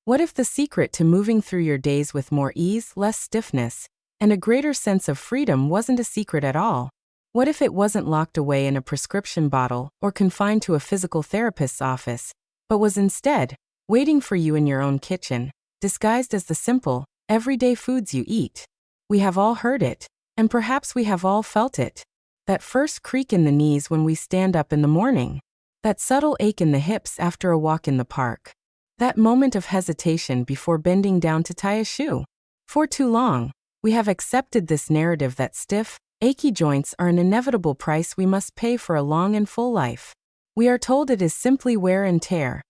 What if the secret to moving through your days with more ease, less stiffness, and a greater sense of freedom wasn't a secret at all? What if it wasn't locked away in a prescription bottle or confined to a physical therapist's office, but was instead waiting for you in your own kitchen, disguised as the simple, everyday foods you eat? We have all heard it, and perhaps we have all felt it. That first creak in the knees when we stand up in the morning. That subtle ache in the hips after a walk in the park. That moment of hesitation before bending down to tie a shoe. For too long, we have accepted this narrative that stiff, achy joints are an inevitable price we must pay for a long and full life. We are told it is simply wear and tear,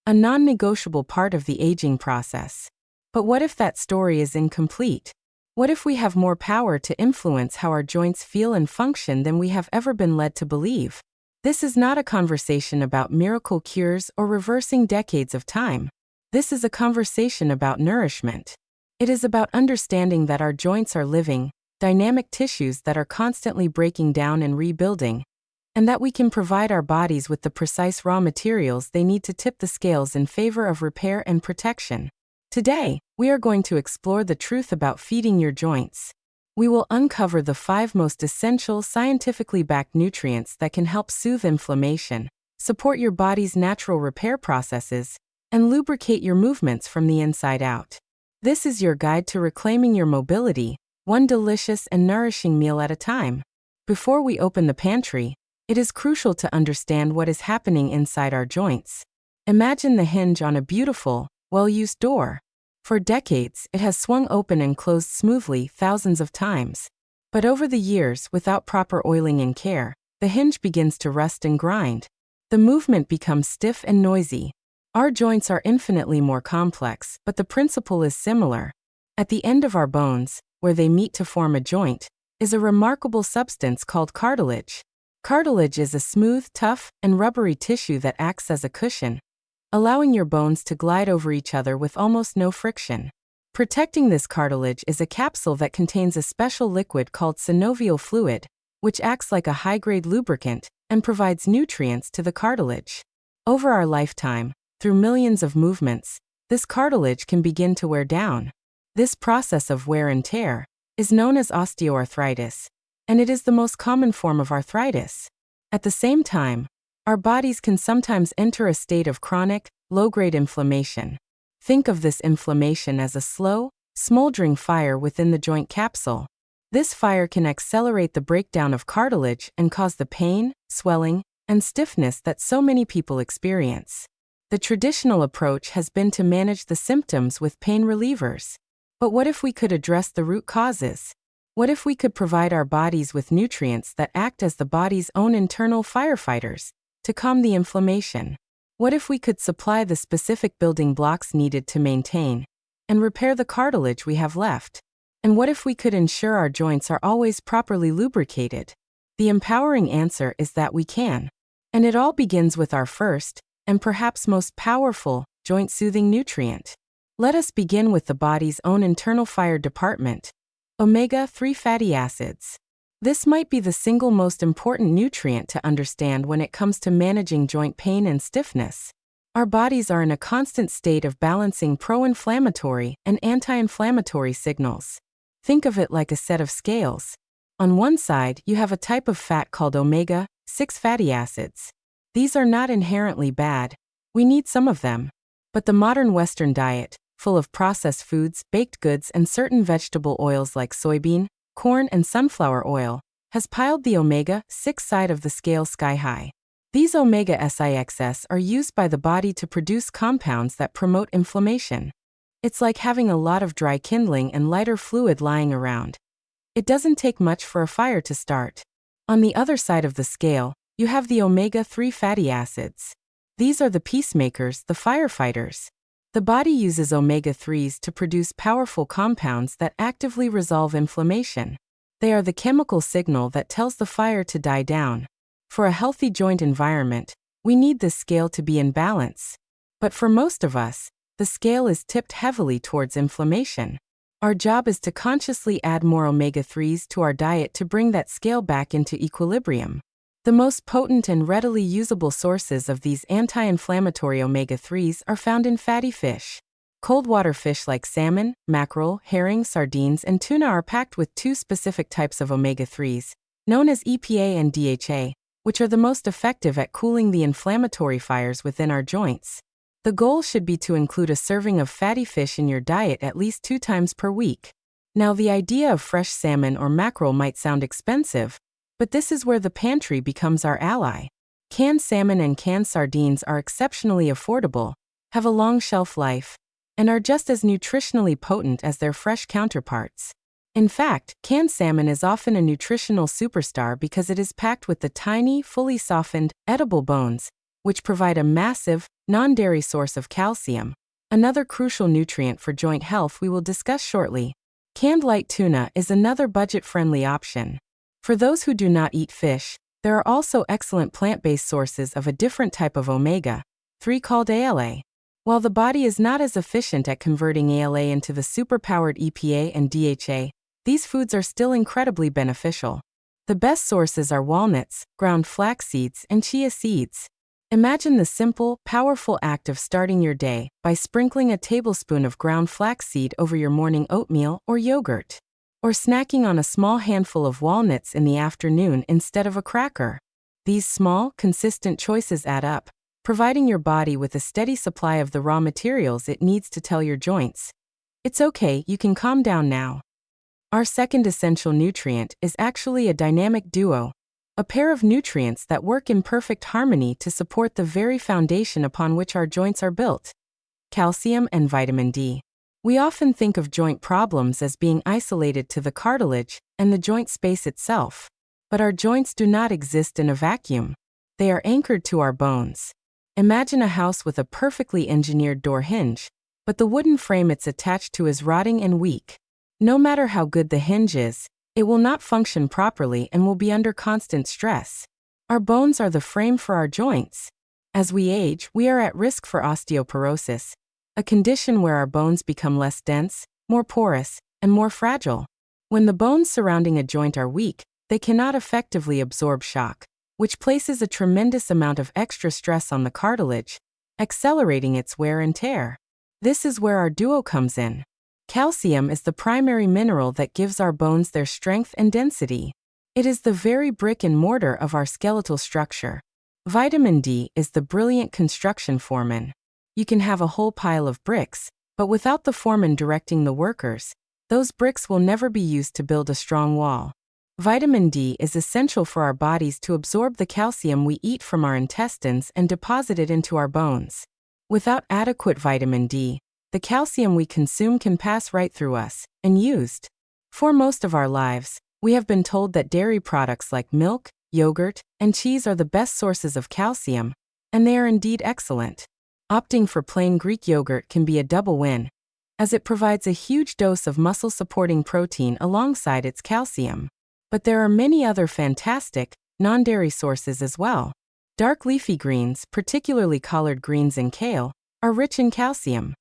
a non-negotiable part of the aging process. But what if that story is incomplete? What if we have more power to influence how our joints feel and function than we have ever been led to believe? This is not a conversation about miracle cures or reversing decades of time. This is a conversation about nourishment. It is about understanding that our joints are living, dynamic tissues that are constantly breaking down and rebuilding, and that we can provide our bodies with the precise raw materials they need to tip the scales in favor of repair and protection. Today, we are going to explore the truth about feeding your joints. We will uncover the 5 most essential scientifically backed nutrients that can help soothe inflammation, support your body's natural repair processes, and lubricate your movements from the inside out. This is your guide to reclaiming your mobility, one delicious and nourishing meal at a time. Before we open the pantry, it is crucial to understand what is happening inside our joints. Imagine the hinge on a beautiful, well-used door. For decades, it has swung open and closed smoothly thousands of times. But over the years, without proper oiling and care, the hinge begins to rust and grind. The movement becomes stiff and noisy. Our joints are infinitely more complex, but the principle is similar. At the end of our bones, where they meet to form a joint, is a remarkable substance called cartilage. Cartilage is a smooth, tough, and rubbery tissue that acts as a cushion, allowing your bones to glide over each other with almost no friction. Protecting this cartilage is a capsule that contains a special liquid called synovial fluid, which acts like a high-grade lubricant and provides nutrients to the cartilage. Over our lifetime, through millions of movements, this cartilage can begin to wear down. This process of wear and tear is known as osteoarthritis, and it is the most common form of arthritis. At the same time, our bodies can sometimes enter a state of chronic, low-grade inflammation. Think of this inflammation as a slow, smoldering fire within the joint capsule. This fire can accelerate the breakdown of cartilage and cause the pain, swelling, and stiffness that so many people experience. The traditional approach has been to manage the symptoms with pain relievers. But what if we could address the root causes? What if we could provide our bodies with nutrients that act as the body's own internal firefighters to calm the inflammation? What if we could supply the specific building blocks needed to maintain and repair the cartilage we have left? And what if we could ensure our joints are always properly lubricated? The empowering answer is that we can. And it all begins with our first, and perhaps most powerful, joint-soothing nutrient. Let us begin with the body's own internal fire department: omega-3 fatty acids. This might be the single most important nutrient to understand when it comes to managing joint pain and stiffness. Our bodies are in a constant state of balancing pro-inflammatory and anti-inflammatory signals. Think of it like a set of scales. On one side, you have a type of fat called omega-6 fatty acids. These are not inherently bad. We need some of them. But the modern Western diet, full of processed foods, baked goods, and certain vegetable oils like soybean, corn, and sunflower oil, has piled the omega-6 side of the scale sky high. These omega-6s are used by the body to produce compounds that promote inflammation. It's like having a lot of dry kindling and lighter fluid lying around. It doesn't take much for a fire to start. On the other side of the scale, you have the omega-3 fatty acids. These are the peacemakers, the firefighters. The body uses omega-3s to produce powerful compounds that actively resolve inflammation. They are the chemical signal that tells the fire to die down. For a healthy joint environment, we need this scale to be in balance. But for most of us, the scale is tipped heavily towards inflammation. Our job is to consciously add more omega-3s to our diet to bring that scale back into equilibrium. The most potent and readily usable sources of these anti-inflammatory omega-3s are found in fatty fish. Cold water fish like salmon, mackerel, herring, sardines, and tuna are packed with two specific types of omega-3s, known as EPA and DHA, which are the most effective at cooling the inflammatory fires within our joints. The goal should be to include a serving of fatty fish in your diet at least 2 times per week. Now, the idea of fresh salmon or mackerel might sound expensive, but this is where the pantry becomes our ally. Canned salmon and canned sardines are exceptionally affordable, have a long shelf life, and are just as nutritionally potent as their fresh counterparts. In fact, canned salmon is often a nutritional superstar because it is packed with the tiny, fully softened, edible bones, which provide a massive, non-dairy source of calcium, another crucial nutrient for joint health we will discuss shortly. Canned light tuna is another budget-friendly option. For those who do not eat fish, there are also excellent plant-based sources of a different type of omega-3 called ALA. While the body is not as efficient at converting ALA into the superpowered EPA and DHA, these foods are still incredibly beneficial. The best sources are walnuts, ground flax seeds, and chia seeds. Imagine the simple, powerful act of starting your day by sprinkling a tablespoon of ground flaxseed over your morning oatmeal or yogurt, or snacking on a small handful of walnuts in the afternoon instead of a cracker. These small, consistent choices add up, providing your body with a steady supply of the raw materials it needs to tell your joints, "It's okay, you can calm down now." Our second essential nutrient is actually a dynamic duo, a pair of nutrients that work in perfect harmony to support the very foundation upon which our joints are built: calcium and vitamin D. We often think of joint problems as being isolated to the cartilage and the joint space itself. But our joints do not exist in a vacuum. They are anchored to our bones. Imagine a house with a perfectly engineered door hinge, but the wooden frame it's attached to is rotting and weak. No matter how good the hinge is, it will not function properly and will be under constant stress. Our bones are the frame for our joints. As we age, we are at risk for osteoporosis, a condition where our bones become less dense, more porous, and more fragile. When the bones surrounding a joint are weak, they cannot effectively absorb shock, which places a tremendous amount of extra stress on the cartilage, accelerating its wear and tear. This is where our duo comes in. Calcium is the primary mineral that gives our bones their strength and density. It is the very brick and mortar of our skeletal structure. Vitamin D is the brilliant construction foreman. You can have a whole pile of bricks, but without the foreman directing the workers, those bricks will never be used to build a strong wall. Vitamin D is essential for our bodies to absorb the calcium we eat from our intestines and deposit it into our bones. Without adequate vitamin D, the calcium we consume can pass right through us, unused. For most of our lives, we have been told that dairy products like milk, yogurt, and cheese are the best sources of calcium, and they are indeed excellent. Opting for plain Greek yogurt can be a double win, as it provides a huge dose of muscle-supporting protein alongside its calcium. But there are many other fantastic, non-dairy sources as well. Dark leafy greens, particularly collard greens and kale, are rich in calcium.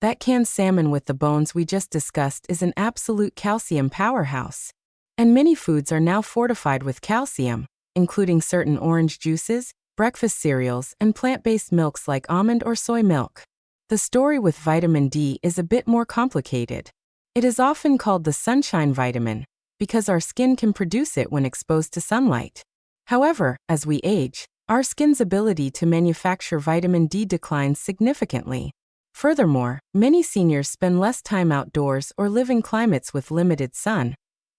That canned salmon with the bones we just discussed is an absolute calcium powerhouse. And many foods are now fortified with calcium, including certain orange juices, breakfast cereals, and plant-based milks like almond or soy milk. The story with vitamin D is a bit more complicated. It is often called the sunshine vitamin, because our skin can produce it when exposed to sunlight. However, as we age, our skin's ability to manufacture vitamin D declines significantly. Furthermore, many seniors spend less time outdoors or live in climates with limited sun,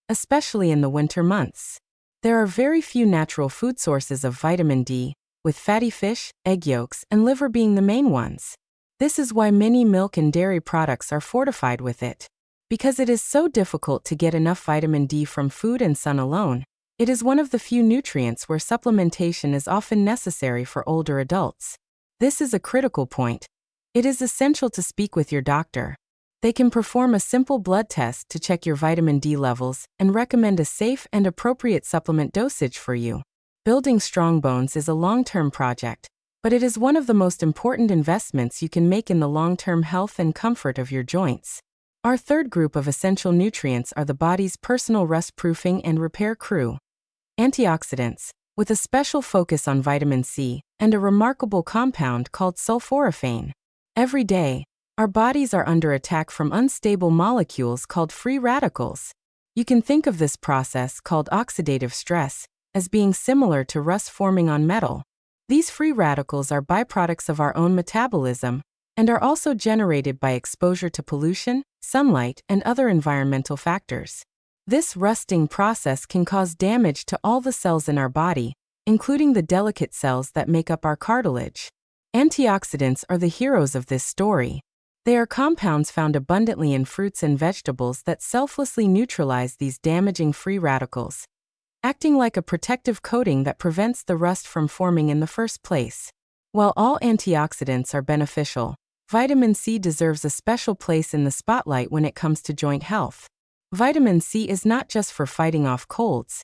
especially in the winter months. There are very few natural food sources of vitamin D, with fatty fish, egg yolks, and liver being the main ones. This is why many milk and dairy products are fortified with it. Because it is so difficult to get enough vitamin D from food and sun alone, it is one of the few nutrients where supplementation is often necessary for older adults. This is a critical point. It is essential to speak with your doctor. They can perform a simple blood test to check your vitamin D levels and recommend a safe and appropriate supplement dosage for you. Building strong bones is a long-term project, but it is one of the most important investments you can make in the long-term health and comfort of your joints. Our third group of essential nutrients are the body's personal rust-proofing and repair crew. Antioxidants, with a special focus on vitamin C and a remarkable compound called sulforaphane. Every day, Our bodies are under attack from unstable molecules called free radicals. You can think of this process, called oxidative stress, as being similar to rust forming on metal. These free radicals are byproducts of our own metabolism and are also generated by exposure to pollution, sunlight, and other environmental factors. This rusting process can cause damage to all the cells in our body, including the delicate cells that make up our cartilage. Antioxidants are the heroes of this story. They are compounds found abundantly in fruits and vegetables that selflessly neutralize these damaging free radicals, acting like a protective coating that prevents the rust from forming in the first place. While all antioxidants are beneficial, vitamin C deserves a special place in the spotlight when it comes to joint health. Vitamin C is not just for fighting off colds.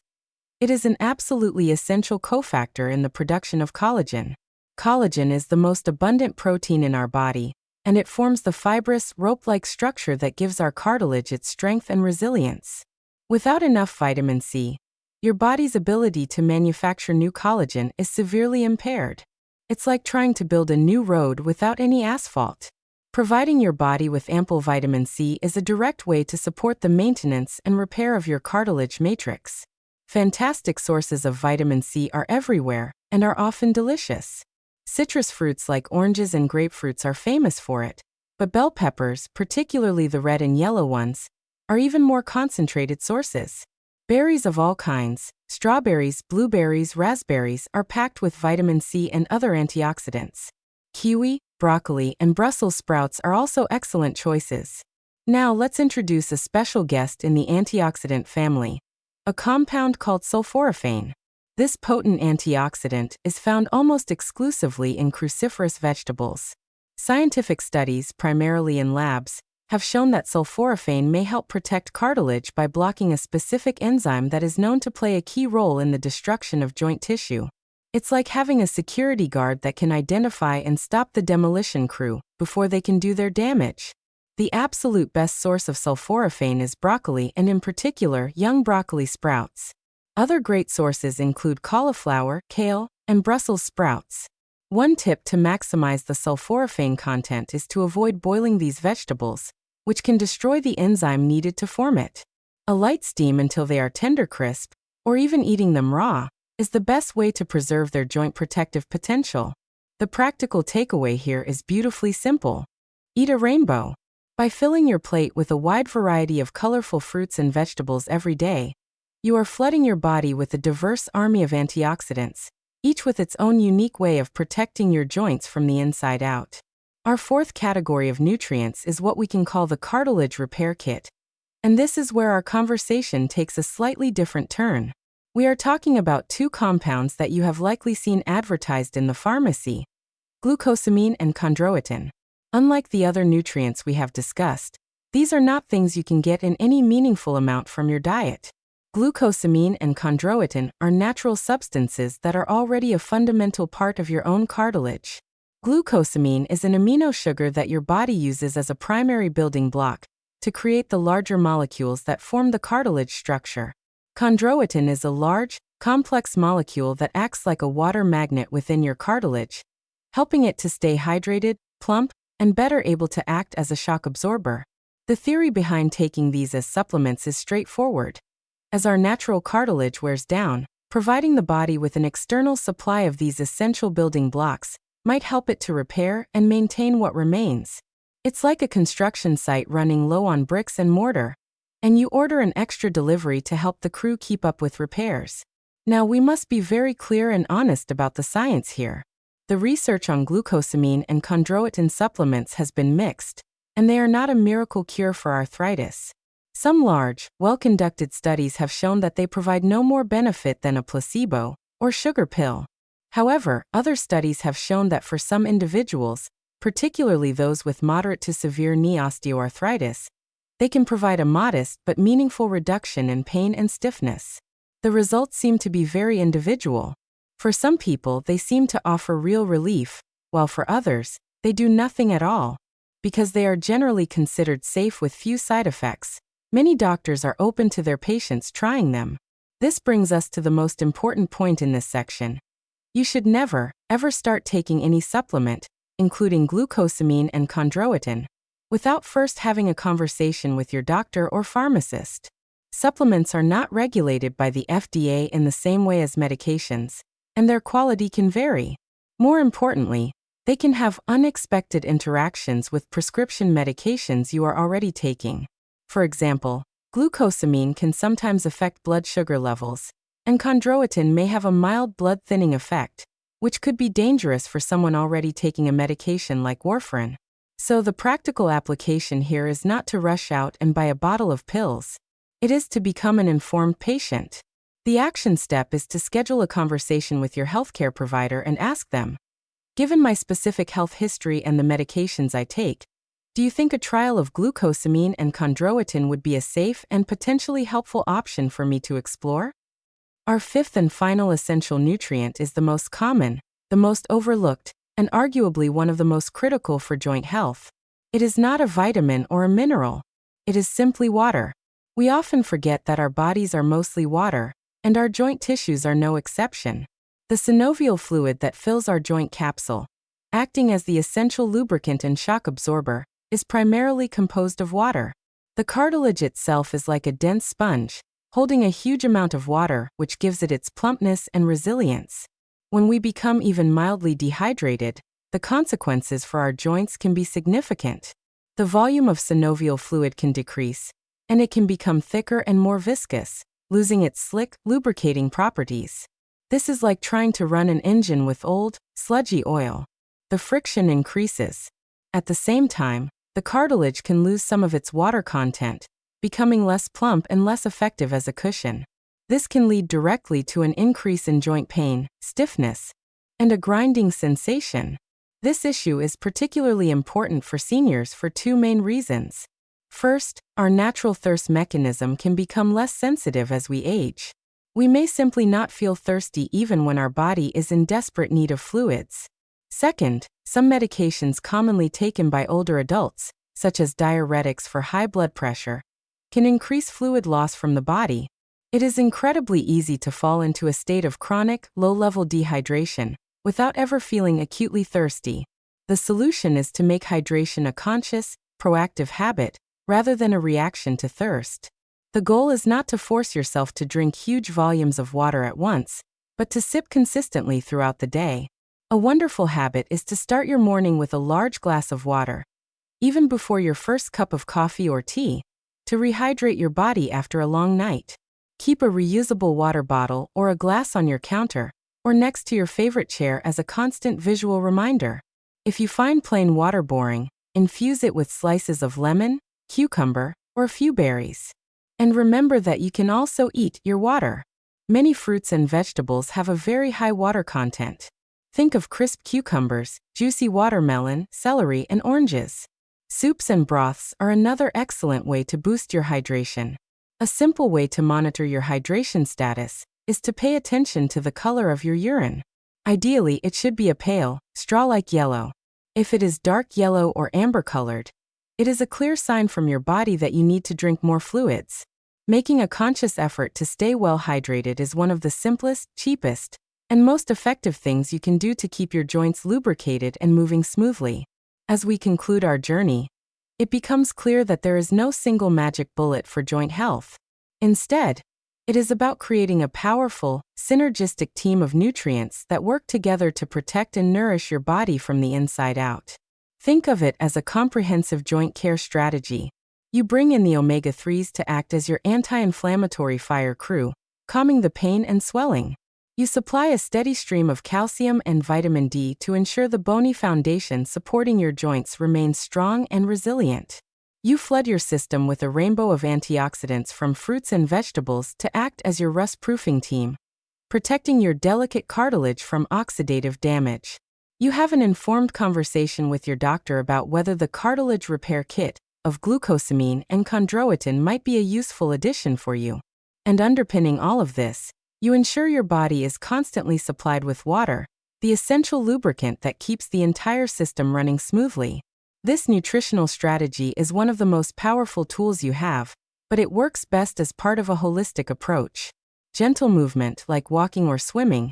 It is an absolutely essential cofactor in the production of collagen. Collagen is the most abundant protein in our body, and it forms the fibrous, rope-like structure that gives our cartilage its strength and resilience. Without enough vitamin C, your body's ability to manufacture new collagen is severely impaired. It's like trying to build a new road without any asphalt. Providing your body with ample vitamin C is a direct way to support the maintenance and repair of your cartilage matrix. Fantastic sources of vitamin C are everywhere and are often delicious. Citrus fruits like oranges and grapefruits are famous for it, but bell peppers, particularly the red and yellow ones, are even more concentrated sources. Berries of all kinds, strawberries, blueberries, raspberries, are packed with vitamin C and other antioxidants. Kiwi, broccoli, and Brussels sprouts are also excellent choices. Now let's introduce a special guest in the antioxidant family, a compound called sulforaphane. This potent antioxidant is found almost exclusively in cruciferous vegetables. Scientific studies, primarily in labs, have shown that sulforaphane may help protect cartilage by blocking a specific enzyme that is known to play a key role in the destruction of joint tissue. It's like having a security guard that can identify and stop the demolition crew before they can do their damage. The absolute best source of sulforaphane is broccoli, and in particular, young broccoli sprouts. Other great sources include cauliflower, kale, and Brussels sprouts. One tip to maximize the sulforaphane content is to avoid boiling these vegetables, which can destroy the enzyme needed to form it. A light steam until they are tender crisp, or even eating them raw, is the best way to preserve their joint protective potential. The practical takeaway here is beautifully simple. Eat a rainbow. By filling your plate with a wide variety of colorful fruits and vegetables every day, you are flooding your body with a diverse army of antioxidants, each with its own unique way of protecting your joints from the inside out. Our fourth category of nutrients is what we can call the cartilage repair kit, and this is where our conversation takes a slightly different turn. We are talking about two compounds that you have likely seen advertised in the pharmacy: glucosamine and chondroitin. Unlike the other nutrients we have discussed, these are not things you can get in any meaningful amount from your diet. Glucosamine and chondroitin are natural substances that are already a fundamental part of your own cartilage. Glucosamine is an amino sugar that your body uses as a primary building block to create the larger molecules that form the cartilage structure. Chondroitin is a large, complex molecule that acts like a water magnet within your cartilage, helping it to stay hydrated, plump, and better able to act as a shock absorber. The theory behind taking these as supplements is straightforward. As our natural cartilage wears down, providing the body with an external supply of these essential building blocks might help it to repair and maintain what remains. It's like a construction site running low on bricks and mortar, and you order an extra delivery to help the crew keep up with repairs. Now, we must be very clear and honest about the science here. The research on glucosamine and chondroitin supplements has been mixed, and they are not a miracle cure for arthritis. Some large, well-conducted studies have shown that they provide no more benefit than a placebo or sugar pill. However, other studies have shown that for some individuals, particularly those with moderate to severe knee osteoarthritis, they can provide a modest but meaningful reduction in pain and stiffness. The results seem to be very individual. For some people, they seem to offer real relief, while for others, they do nothing at all. Because they are generally considered safe with few side effects, many doctors are open to their patients trying them. This brings us to the most important point in this section. You should never, ever start taking any supplement, including glucosamine and chondroitin, without first having a conversation with your doctor or pharmacist. Supplements are not regulated by the FDA in the same way as medications, and their quality can vary. More importantly, they can have unexpected interactions with prescription medications you are already taking. For example, glucosamine can sometimes affect blood sugar levels, and chondroitin may have a mild blood thinning effect, which could be dangerous for someone already taking a medication like warfarin. So the practical application here is not to rush out and buy a bottle of pills. It is to become an informed patient. The action step is to schedule a conversation with your healthcare provider and ask them, given my specific health history and the medications I take, do you think a trial of glucosamine and chondroitin would be a safe and potentially helpful option for me to explore? Our fifth and final essential nutrient is the most common, the most overlooked, and arguably one of the most critical for joint health. It is not a vitamin or a mineral. It is simply water. We often forget that our bodies are mostly water, and our joint tissues are no exception. The synovial fluid that fills our joint capsule, acting as the essential lubricant and shock absorber, is primarily composed of water. The cartilage itself is like a dense sponge, holding a huge amount of water, which gives it its plumpness and resilience. When we become even mildly dehydrated, the consequences for our joints can be significant. The volume of synovial fluid can decrease, and it can become thicker and more viscous, losing its slick, lubricating properties. This is like trying to run an engine with old, sludgy oil. The friction increases. At the same time, the cartilage can lose some of its water content, becoming less plump and less effective as a cushion. This can lead directly to an increase in joint pain, stiffness, and a grinding sensation. This issue is particularly important for seniors for two main reasons. First, our natural thirst mechanism can become less sensitive as we age. We may simply not feel thirsty even when our body is in desperate need of fluids. Second, some medications commonly taken by older adults, such as diuretics for high blood pressure, can increase fluid loss from the body. It is incredibly easy to fall into a state of chronic, low-level dehydration without ever feeling acutely thirsty. The solution is to make hydration a conscious, proactive habit rather than a reaction to thirst. The goal is not to force yourself to drink huge volumes of water at once, but to sip consistently throughout the day. A wonderful habit is to start your morning with a large glass of water, even before your first cup of coffee or tea, to rehydrate your body after a long night. Keep a reusable water bottle or a glass on your counter, or next to your favorite chair as a constant visual reminder. If you find plain water boring, infuse it with slices of lemon, cucumber, or a few berries. And remember that you can also eat your water. Many fruits and vegetables have a very high water content. Think of crisp cucumbers, juicy watermelon, celery, and oranges. Soups and broths are another excellent way to boost your hydration. A simple way to monitor your hydration status is to pay attention to the color of your urine. Ideally, it should be a pale, straw-like yellow. If it is dark yellow or amber-colored, it is a clear sign from your body that you need to drink more fluids. Making a conscious effort to stay well hydrated is one of the simplest, cheapest, and most effective things you can do to keep your joints lubricated and moving smoothly. As we conclude our journey, it becomes clear that there is no single magic bullet for joint health. Instead, it is about creating a powerful, synergistic team of nutrients that work together to protect and nourish your body from the inside out. Think of it as a comprehensive joint care strategy. You bring in the omega-3s to act as your anti-inflammatory fire crew, calming the pain and swelling. You supply a steady stream of calcium and vitamin D to ensure the bony foundation supporting your joints remains strong and resilient. You flood your system with a rainbow of antioxidants from fruits and vegetables to act as your rust-proofing team, protecting your delicate cartilage from oxidative damage. You have an informed conversation with your doctor about whether the cartilage repair kit of glucosamine and chondroitin might be a useful addition for you. And underpinning all of this, you ensure your body is constantly supplied with water, the essential lubricant that keeps the entire system running smoothly. This nutritional strategy is one of the most powerful tools you have, but it works best as part of a holistic approach. Gentle movement, like walking or swimming,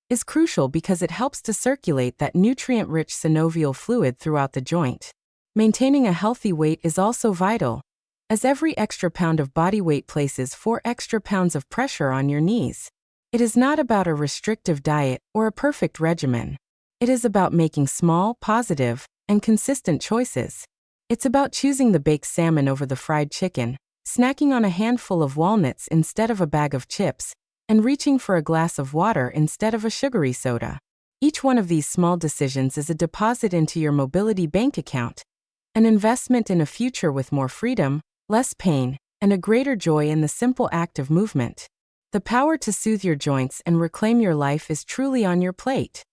is crucial because it helps to circulate that nutrient-rich synovial fluid throughout the joint. Maintaining a healthy weight is also vital, as every extra pound of body weight places 4 extra pounds of pressure on your knees. It is not about a restrictive diet or a perfect regimen. It is about making small, positive, and consistent choices. It's about choosing the baked salmon over the fried chicken, snacking on a handful of walnuts instead of a bag of chips, and reaching for a glass of water instead of a sugary soda. Each one of these small decisions is a deposit into your mobility bank account, an investment in a future with more freedom, less pain, and a greater joy in the simple act of movement. The power to soothe your joints and reclaim your life is truly on your plate.